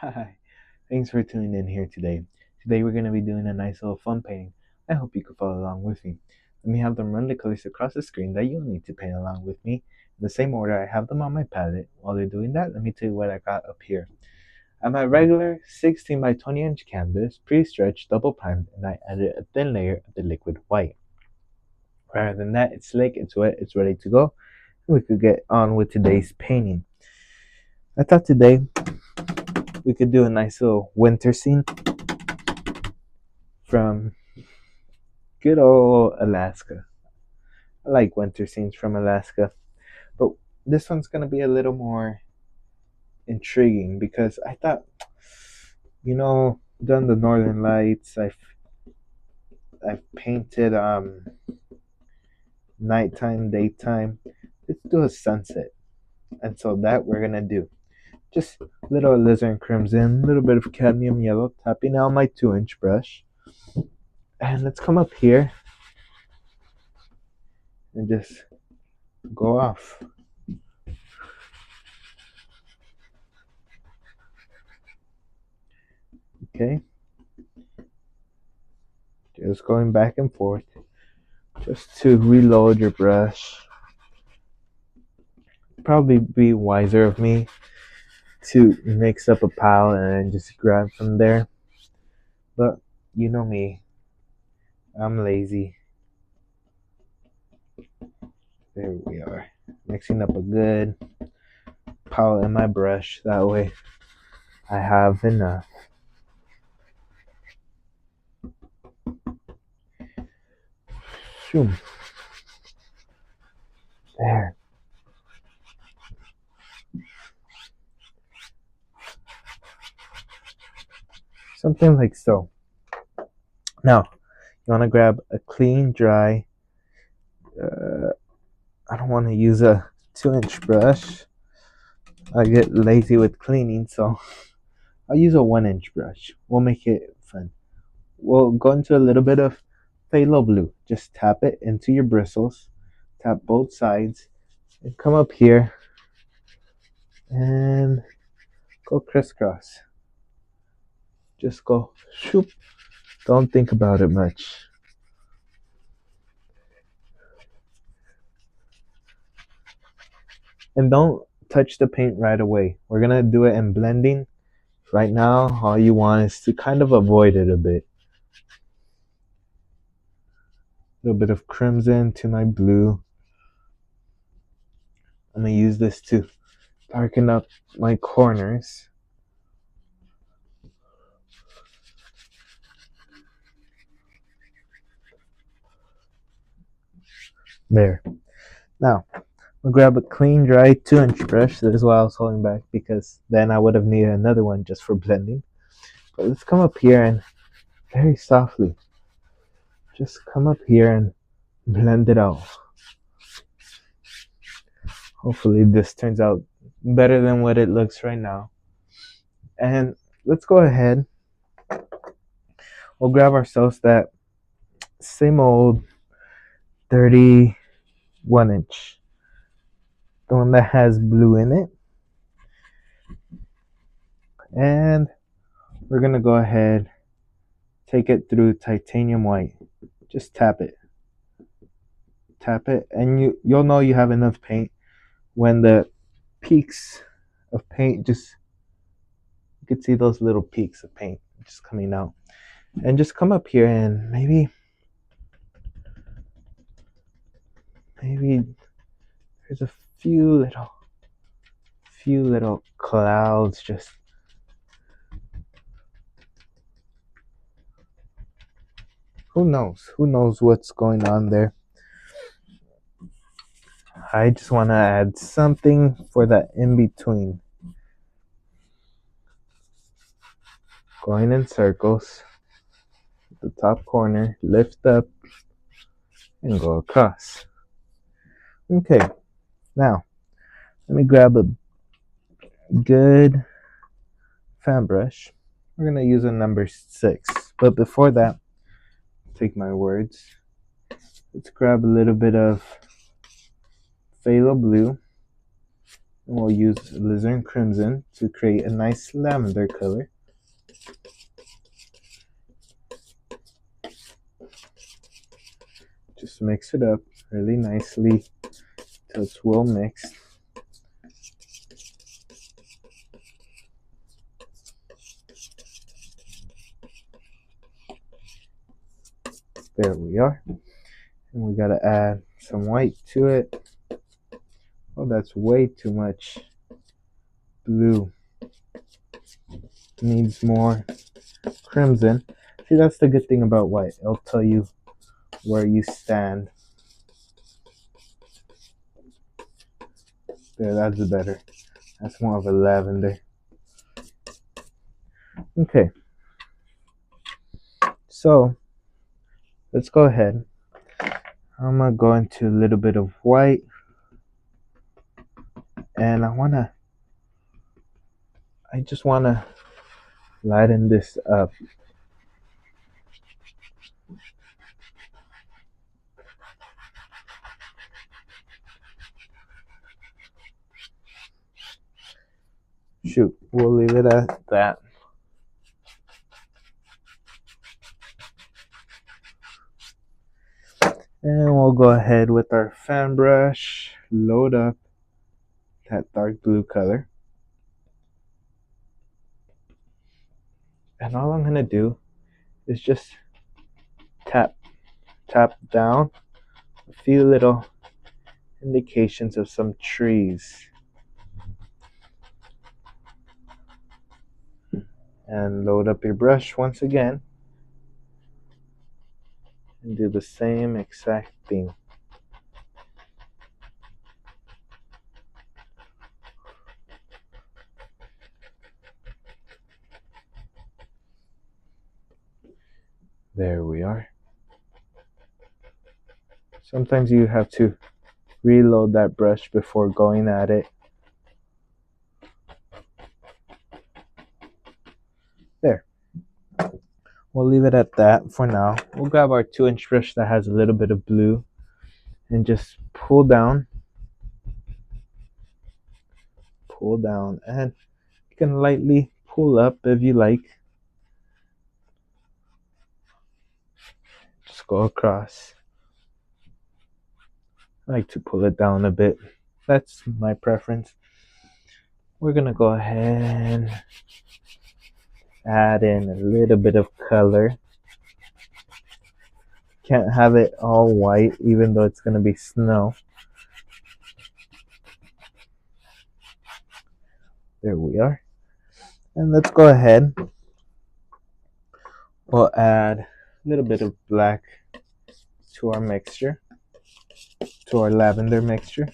Hi, thanks for tuning in here today. Today we're going to be doing a nice little fun painting. I hope you can follow along with me. Let me have them run the colors across the screen that you'll need to paint along with me. In the same order I have them on my palette. While they're doing that, let me tell you what I got up here. I have my regular 16 by 20 inch canvas, pre-stretched, double primed, and I added a thin layer of the liquid white. Rather than that, it's slick, it's wet, it's ready to go. We could get on with today's painting. I thought today we could do a nice little winter scene from good old Alaska. I like winter scenes from Alaska, but this one's gonna be a little more intriguing because I thought, done the Northern Lights. I've painted nighttime, daytime. Let's do a sunset, and so that we're gonna do. Just little alizarin crimson, a little bit of cadmium yellow, tapping out my 2-inch brush. And let's come up here and just go off. Okay. Just going back and forth just to reload your brush. Probably be wiser of me to mix up a pile and then just grab from there. But you know me, I'm lazy. There we are. Mixing up a good pile in my brush. That way I have enough. Shoom. There. Something like so. Now, you want to grab a clean, dry, I don't want to use a 2-inch brush. I get lazy with cleaning, so I'll use a 1-inch brush. We'll make it fun. We'll go into a little bit of phthalo blue. Just tap it into your bristles. Tap both sides. And come up here. And go crisscross. Just go shoop. Don't think about it much. And don't touch the paint right away. We're going to do it in blending. Right now, all you want is to kind of avoid it a bit. A little bit of crimson to my blue. I'm going to use this to darken up my corners. There. Now, I'll grab a clean, dry 2-inch brush. That is why I was holding back, because then I would have needed another one just for blending. But let's come up here and very softly, just come up here and blend it out. Hopefully this turns out better than what it looks right now. And let's go ahead. We'll grab ourselves that same old 31-inch. The one that has blue in it. And we're going to go ahead, take it through titanium white. Just tap it. Tap it, and you'll know you have enough paint when the peaks of paint you could see those little peaks of paint just coming out. And just come up here and maybe there's a few little clouds. Just who knows what's going on there. I just want to add something for that in between. Going in circles. The top corner, lift up, and go across. Okay, now let me grab a good fan brush. We're going to use a number 6, but before that, take my words. Let's grab a little bit of phthalo blue. And we'll use Alizarin Crimson to create a nice lavender color. Just mix it up really nicely till it's well mixed. There we are. And we gotta add some white to it. Oh, that's way too much blue. Needs more crimson. See, that's the good thing about white. It'll tell you where you stand. There, that's better. That's more of a lavender. Okay. So, let's go ahead. I'm gonna go into a little bit of white. And I just wanna lighten this up. Shoot, we'll leave it at that. And we'll go ahead with our fan brush, load up that dark blue color. And all I'm gonna do is just tap down a few little indications of some trees. And load up your brush once again and do the same exact thing. There we are. Sometimes you have to reload that brush before going at it. There. We'll leave it at that for now. We'll grab our 2-inch brush that has a little bit of blue and just pull down, and you can lightly pull up if you like. Just go across. I like to pull it down a bit. That's my preference. We're gonna go ahead and add in a little bit of color. Can't have it all white even though it's gonna be snow. There we are. And let's go ahead. We'll add a little bit of black to our mixture, to our lavender mixture.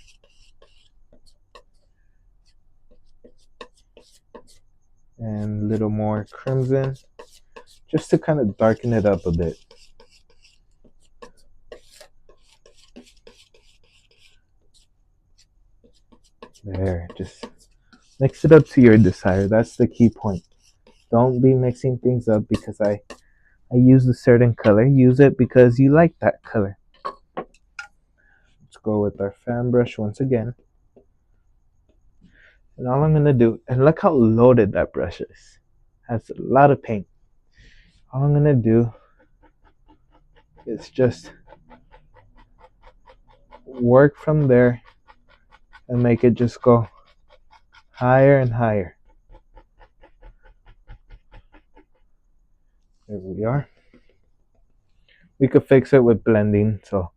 And a little more crimson, just to kind of darken it up a bit. There, just mix it up to your desire. That's the key point. Don't be mixing things up because I use a certain color. Use it because you like that color. Let's go with our fan brush once again. And all I'm gonna do, and look how loaded that brush is. Has a lot of paint. All I'm gonna do is just work from there and make it just go higher and higher. There we are. We could fix it with blending, so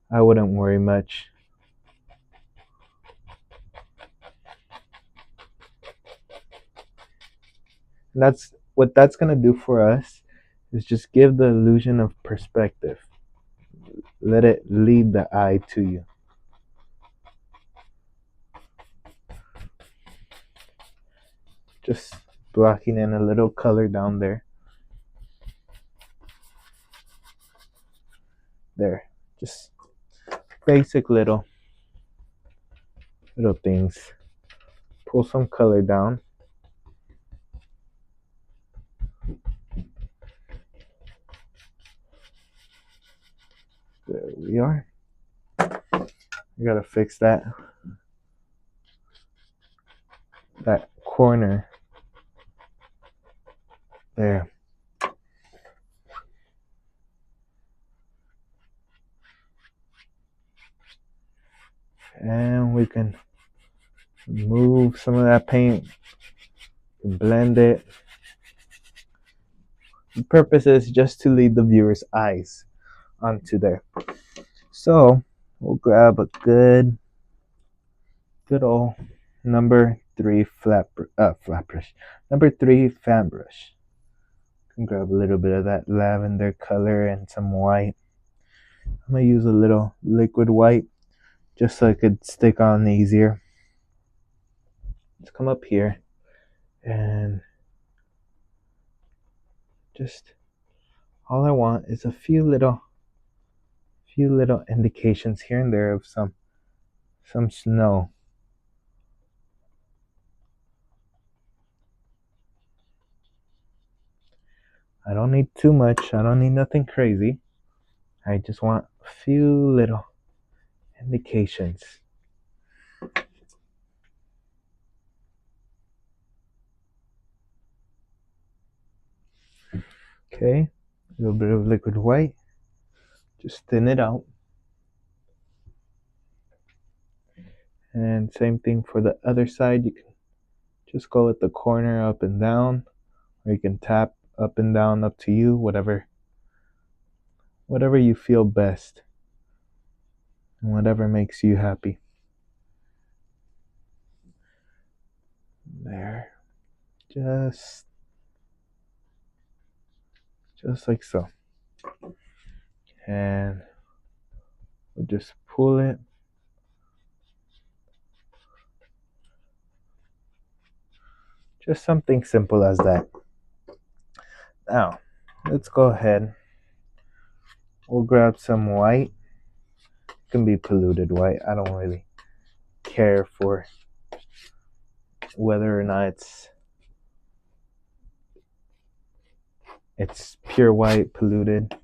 I wouldn't worry much. And that's what that's gonna do for us, is just give the illusion of perspective. Let it lead the eye to you. Just blocking in a little color down there. There, just basic little things. Pull some color down. There we are. I gotta fix that. corner. There. And we can remove some of that paint, blend it. The purpose is just to lead the viewer's eyes onto there. So we'll grab a good old number 3 flat brush, number 3 fan brush. Can grab a little bit of that lavender color and some white. I'm gonna use a little liquid white just so it could stick on easier. Let's come up here and just all I want is a few little indications here and there of some snow. I don't need too much. I don't need nothing crazy. I just want a few little indications. Okay, a little bit of liquid white. Just thin it out. And same thing for the other side. You can just go with the corner up and down, or you can tap up and down, up to you, whatever you feel best and whatever makes you happy. There. Just like so. And we'll just pull it. Just something simple as that. Now, let's go ahead. We'll grab some white. It can be polluted white. I don't really care for whether or not it's pure white, polluted.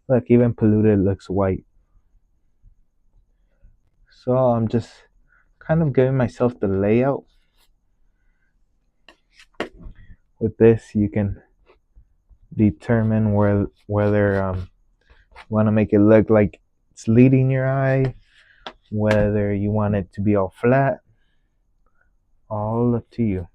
Look, even polluted looks white. So I'm just kind of giving myself the layout. With this, you can determine whether you want to make it look like it's leading your eye, whether you want it to be all flat. All up to you.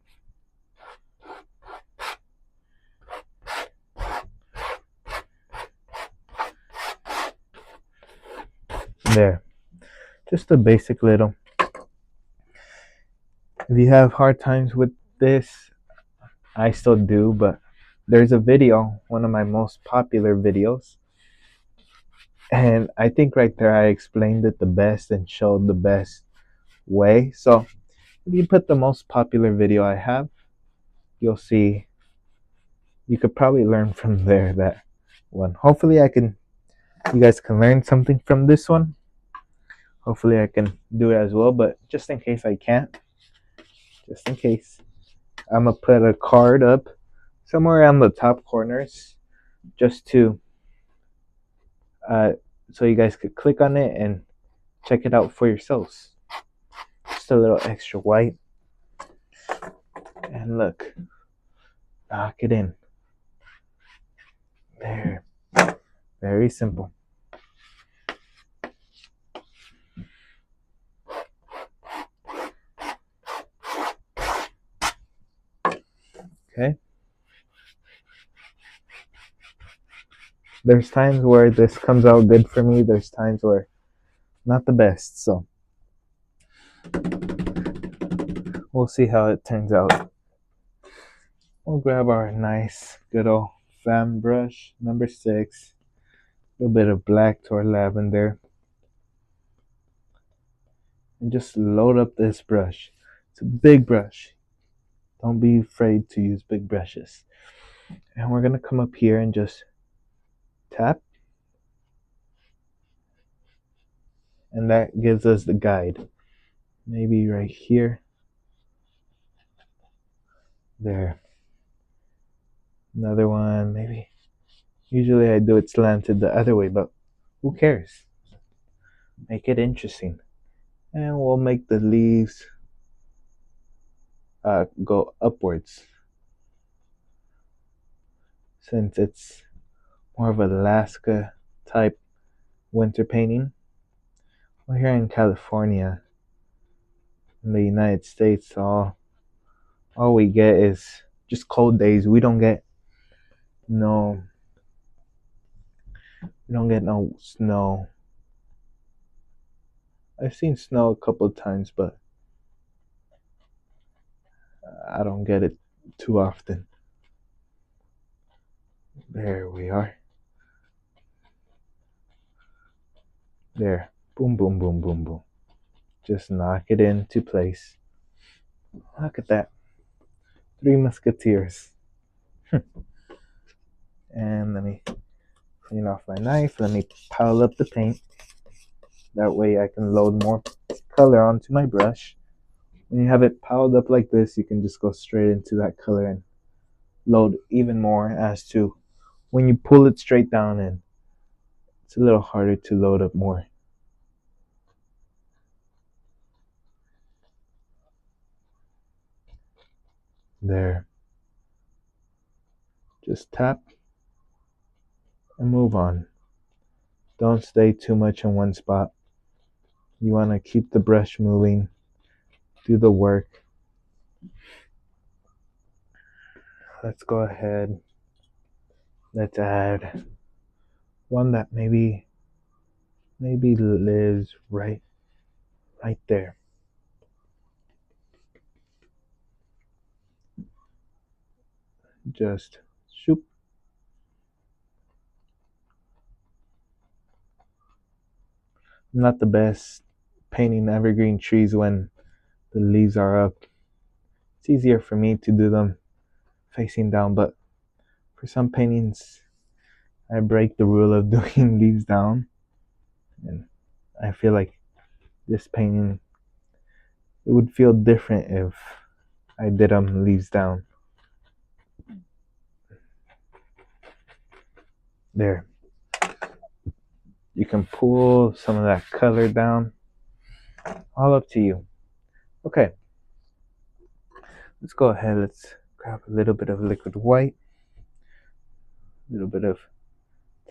There. Just a basic little. If you have hard times with this, I still do, but there's a video, one of my most popular videos, and I think right there I explained it the best and showed the best way. So if you put the most popular video I have, you'll see, you could probably learn from there, that one. Hopefully you guys can learn something from this one. Hopefully I can do it as well, but just in case I can't, just in case, I'm gonna put a card up somewhere on the top corners just to so you guys could click on it and check it out for yourselves. Just a little extra white, and look, knock it in there. Very simple. Okay. There's times where this comes out good for me. There's times where not the best. So we'll see how it turns out. We'll grab our nice good old fan brush, number 6. A little bit of black to our lavender. And just load up this brush. It's a big brush. Don't be afraid to use big brushes. And we're going to come up here and just tap. And that gives us the guide. Maybe right here. There. Another one, maybe. Usually I do it slanted the other way, but who cares? Make it interesting. And we'll make the leaves go upwards, since it's more of an Alaska type winter painting. Well, here in California, in the United States, all we get is just cold days. We don't get no snow. I've seen snow a couple of times, but I don't get it too often. There we are. There. Boom, boom, boom, boom, boom. Just knock it into place. Look at that. 3 musketeers. And let me clean off my knife. Let me pile up the paint. That way I can load more color onto my brush. When you have it piled up like this, you can just go straight into that color and load even more, as to when you pull it straight down, and it's a little harder to load up more. There. Just tap and move on. Don't stay too much in one spot. You want to keep the brush moving, do the work. Let's go ahead. Let's add one that maybe lives right there. Just shoop. I'm not the best painting evergreen trees when the leaves are up. It's easier for me to do them facing down, but for some paintings I break the rule of doing leaves down, and I feel like this painting, it would feel different if I did them leaves down. There. You can pull some of that color down. All up to you. Okay. Let's go ahead. Let's grab a little bit of liquid white. A little bit of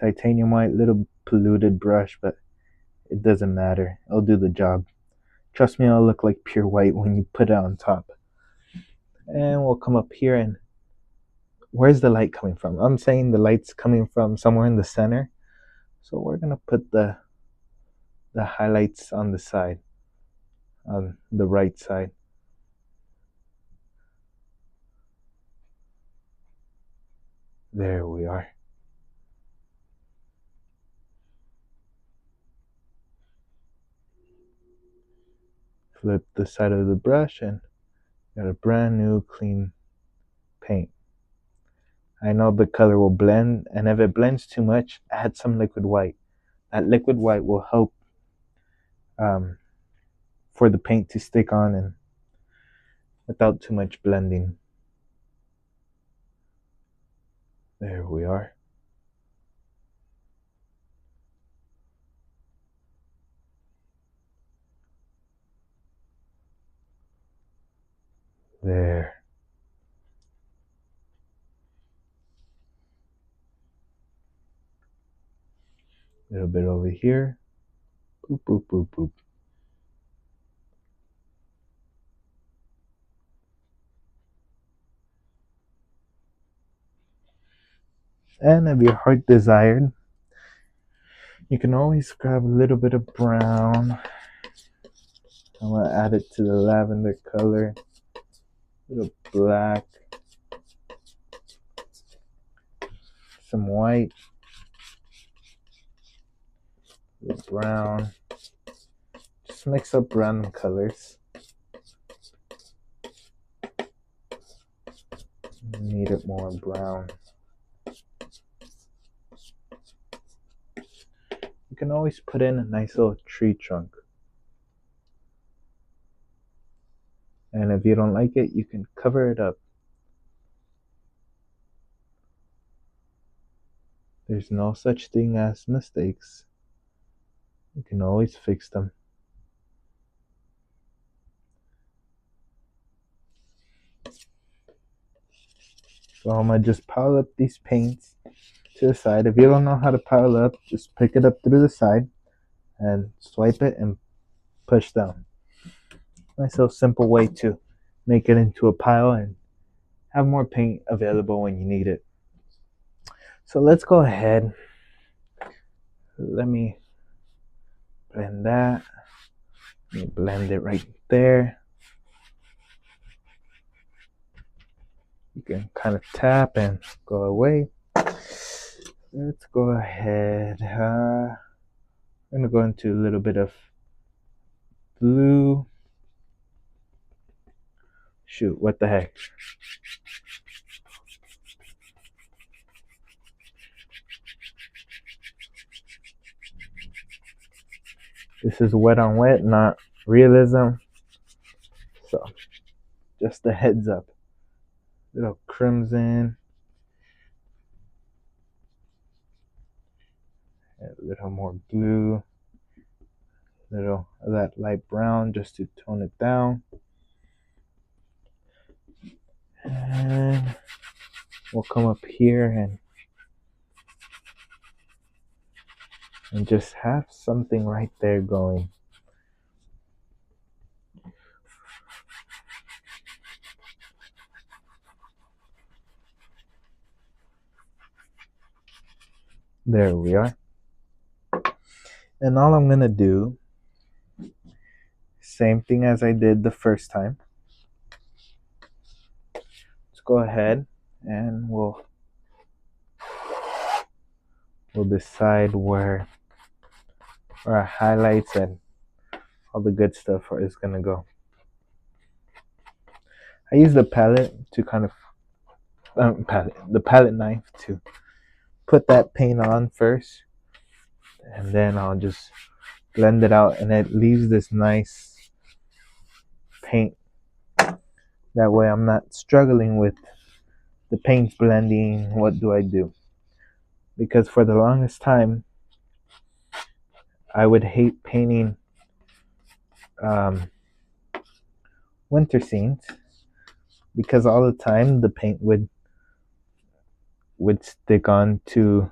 titanium white. Little polluted brush, but it doesn't matter. It'll do the job. Trust me, it'll look like pure white when you put it on top. And we'll come up here, and where's the light coming from? I'm saying the light's coming from somewhere in the center. So we're gonna put the highlights on the side, on the right side. There we are. Flip the side of the brush and got a brand new clean paint. I know the color will blend, and if it blends too much, add some liquid white. That liquid white will help for the paint to stick on and without too much blending. There we are. There. A little bit over here. Boop, boop, boop, boop. And if your heart desired, you can always grab a little bit of brown. I'm going to add it to the lavender color. A little black. Some white. A little brown. Just mix up random colors. Need it more brown. You can always put in a nice little tree trunk. And if you don't like it, you can cover it up. There's no such thing as mistakes. You can always fix them. So I'm gonna just pile up these paints to the side. If you don't know how to pile up, just pick it up through the side and swipe it and push down. Nice little simple way to make it into a pile and have more paint available when you need it. So let's go ahead. Let me blend that. Let me blend it right there. You can kind of tap and go away. Let's go ahead. I'm gonna go into a little bit of blue. Shoot, what the heck? This is wet on wet, not realism. So, just a heads up. Little crimson. A little more blue. Little of that light brown just to tone it down. And we'll come up here and just have something right there going. There we are. And all I'm gonna do, same thing as I did the first time. Let's go ahead and we'll decide where our highlights and all the good stuff is gonna go. I use the palette to kind of the palette knife to put that paint on first, and then I'll just blend it out, and it leaves this nice paint. That way I'm not struggling with the paint blending. What do I do? Because for the longest time I would hate painting winter scenes, because all the time the paint would stick on to,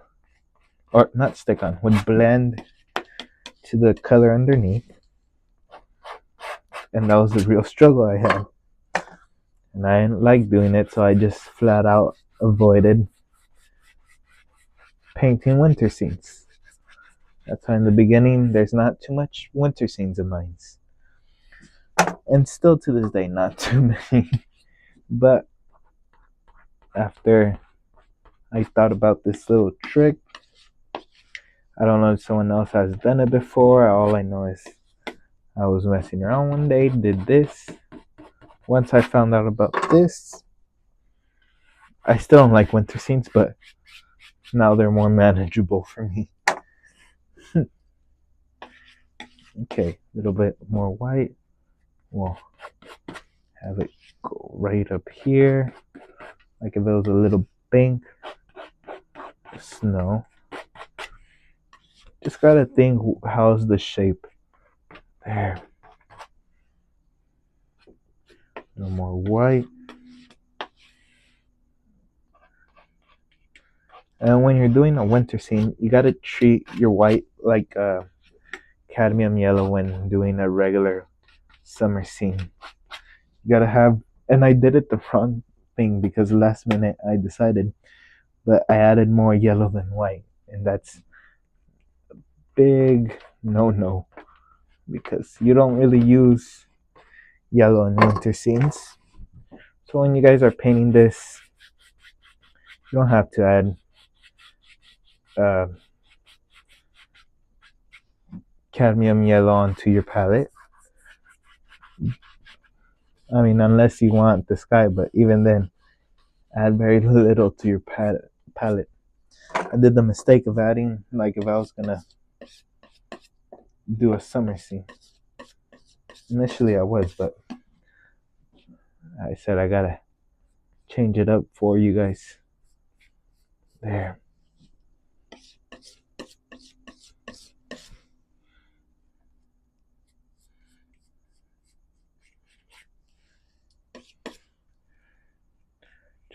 or not stick on, would blend to the color underneath, and that was the real struggle I had, and I didn't like doing it, so I just flat out avoided painting winter scenes. That's why in the beginning there's not too much winter scenes of mine, and still to this day not too many. But after I thought about this little trick, I don't know if someone else has done it before. All I know is I was messing around one day, did this. Once I found out about this, I still don't like winter scenes, but now they're more manageable for me. Okay, a little bit more white. We'll have it go right up here, like if it was a little bank of snow. Just gotta think, how's the shape? There. A little more white. And when you're doing a winter scene, you gotta treat your white like cadmium yellow when doing a regular summer scene. You gotta have, and I did it the wrong thing because last minute I decided, but I added more yellow than white, and that's a big no, because you don't really use yellow in winter scenes. So when you guys are painting this, you don't have to add cadmium yellow onto your palette. I mean, unless you want the sky, but even then, add very little to your palette. I did the mistake of adding, like if I was gonna do a summer scene. Initially I was, but I said I gotta change it up for you guys. There.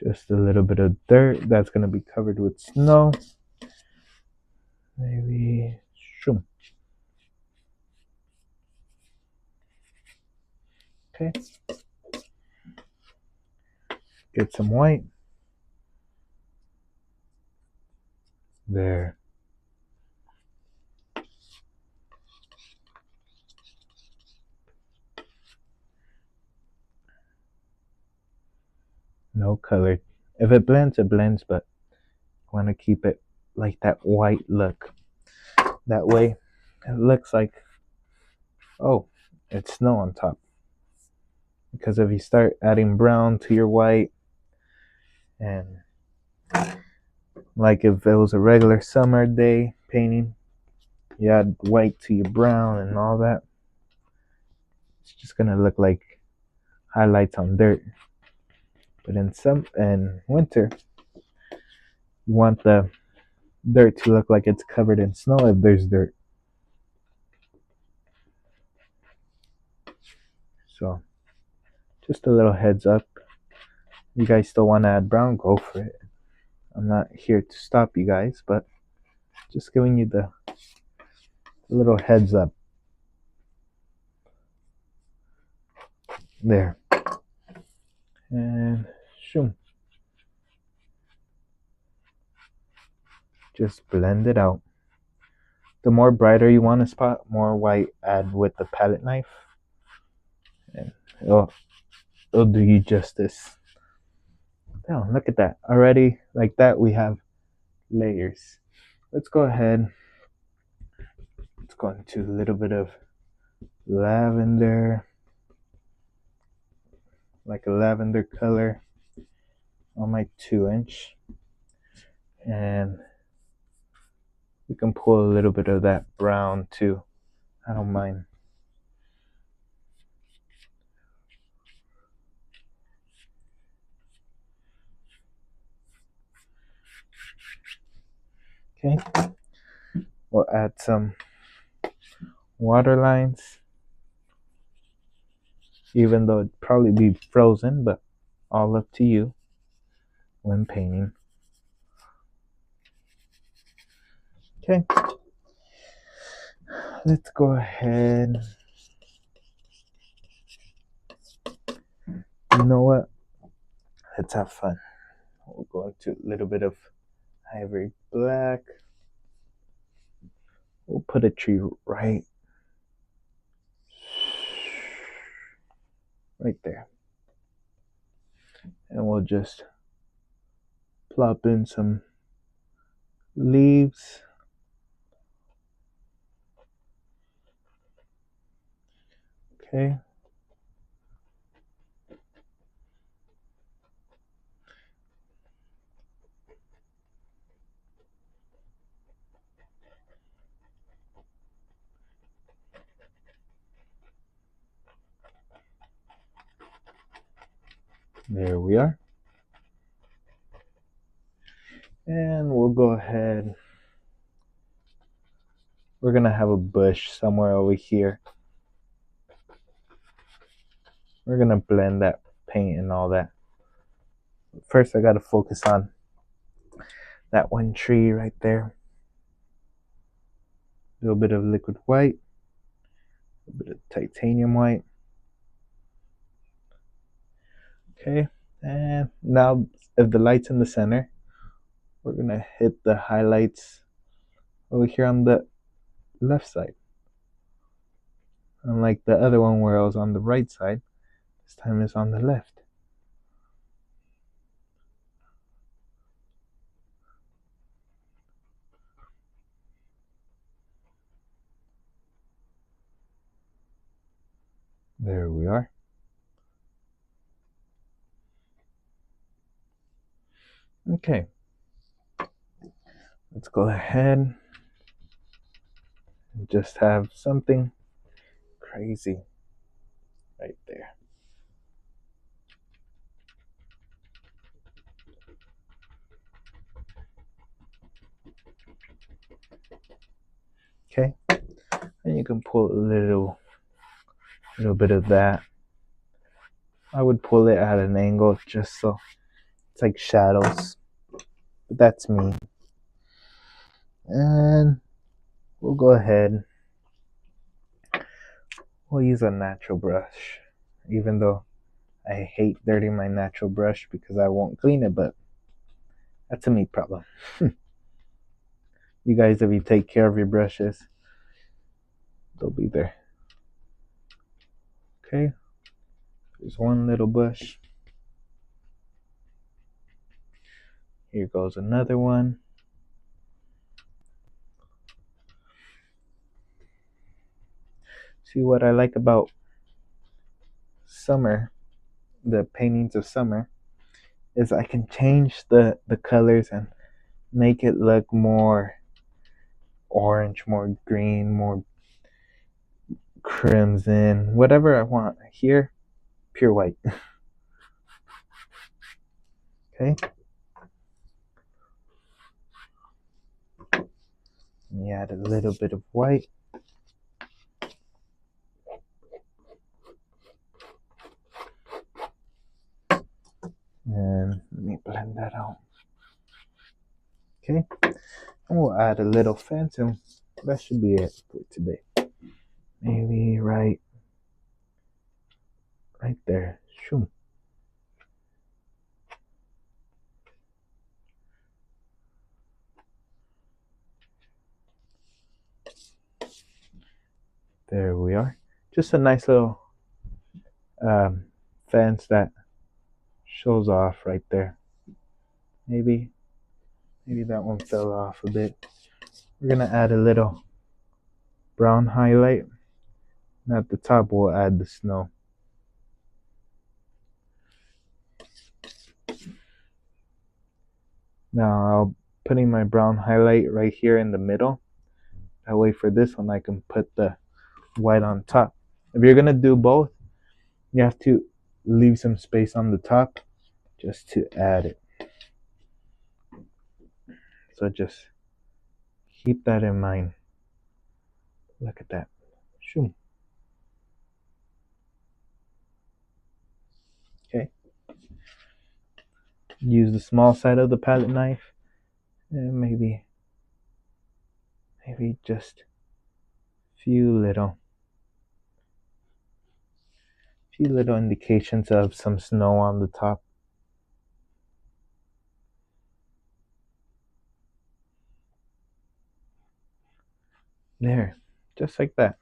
Just a little bit of dirt that's going to be covered with snow. Maybe, shoom. Okay. Get some white. There. No color. If it blends, it blends, but I want to keep it like that white look. That way, it looks like, oh, it's snow on top. Because if you start adding brown to your white, and like if it was a regular summer day painting, you add white to your brown and all that, it's just gonna look like highlights on dirt. But in winter, you want the dirt to look like it's covered in snow if there's dirt. So just a little heads up. You guys still want to add brown, go for it. I'm not here to stop you guys, but just giving you the little heads up. There. And shoom. Just blend it out. The more brighter you want a spot, more white add with the palette knife. And it'll do you justice. Oh, look at that. Already, like that, we have layers. Let's go ahead. Let's go into a little bit of lavender. Like a lavender color on my 2-inch. And we can pull a little bit of that brown too. I don't mind. Okay. We'll add some water lines. Even though it'd probably be frozen, but all up to you when painting. Okay. Let's go ahead. You know what? Let's have fun. We'll go into a little bit of ivory black. We'll put a tree right there. And we'll just plop in some leaves. Okay. There we are. And we'll go ahead. We're gonna have a bush somewhere over here. We're gonna blend that paint and all that. First, I gotta focus on that one tree right there. A little bit of liquid white, a bit of titanium white. Okay, and now if the light's in the center, we're gonna hit the highlights over here on the left side. Unlike the other one where I was on the right side, this time it's on the left. There we are. Okay, let's go ahead and just have something crazy right there. Okay, and you can pull a little bit of that. I would pull it at an angle just so It's like shadows, but that's me. And we'll go ahead. We'll use a natural brush, even though I hate dirtying my natural brush because I won't clean it, but that's a me problem. You guys, if you take care of your brushes, they'll be there. Okay, there's one little bush. Here goes another one. See, what I like about summer, the paintings of summer, is I can change the colors and make it look more orange, more green, more crimson, whatever I want. Here, pure white. Okay. You add a little bit of white. And let me blend that out. Okay. And we'll add a little phantom. That should be it for today. Maybe right there. Shoom. There we are. Just a nice little fence that shows off right there. Maybe that one fell off a bit. We're gonna add a little brown highlight, and at the top we'll add the snow. Now I'll putting my brown highlight right here in the middle. That way for this one I can put the white on top. If you're gonna do both, you have to leave some space on the top just to add it. So just keep that in mind. Look at that. Shoom. Okay. Use the small side of the palette knife and maybe just few little indications of some snow on the top. There, just like that.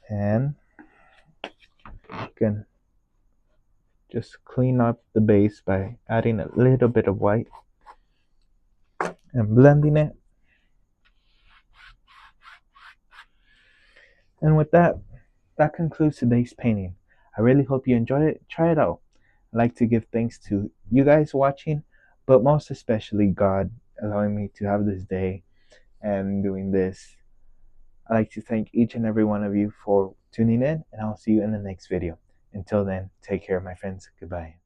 And you can just clean up the base by adding a little bit of white and blending it. And with that concludes today's painting. I really hope you enjoyed it. Try it out. I'd like to give thanks to you guys watching, but most especially God allowing me to have this day and doing this. I'd like to thank each and every one of you for tuning in, and I'll see you in the next video. Until then, take care, my friends. Goodbye.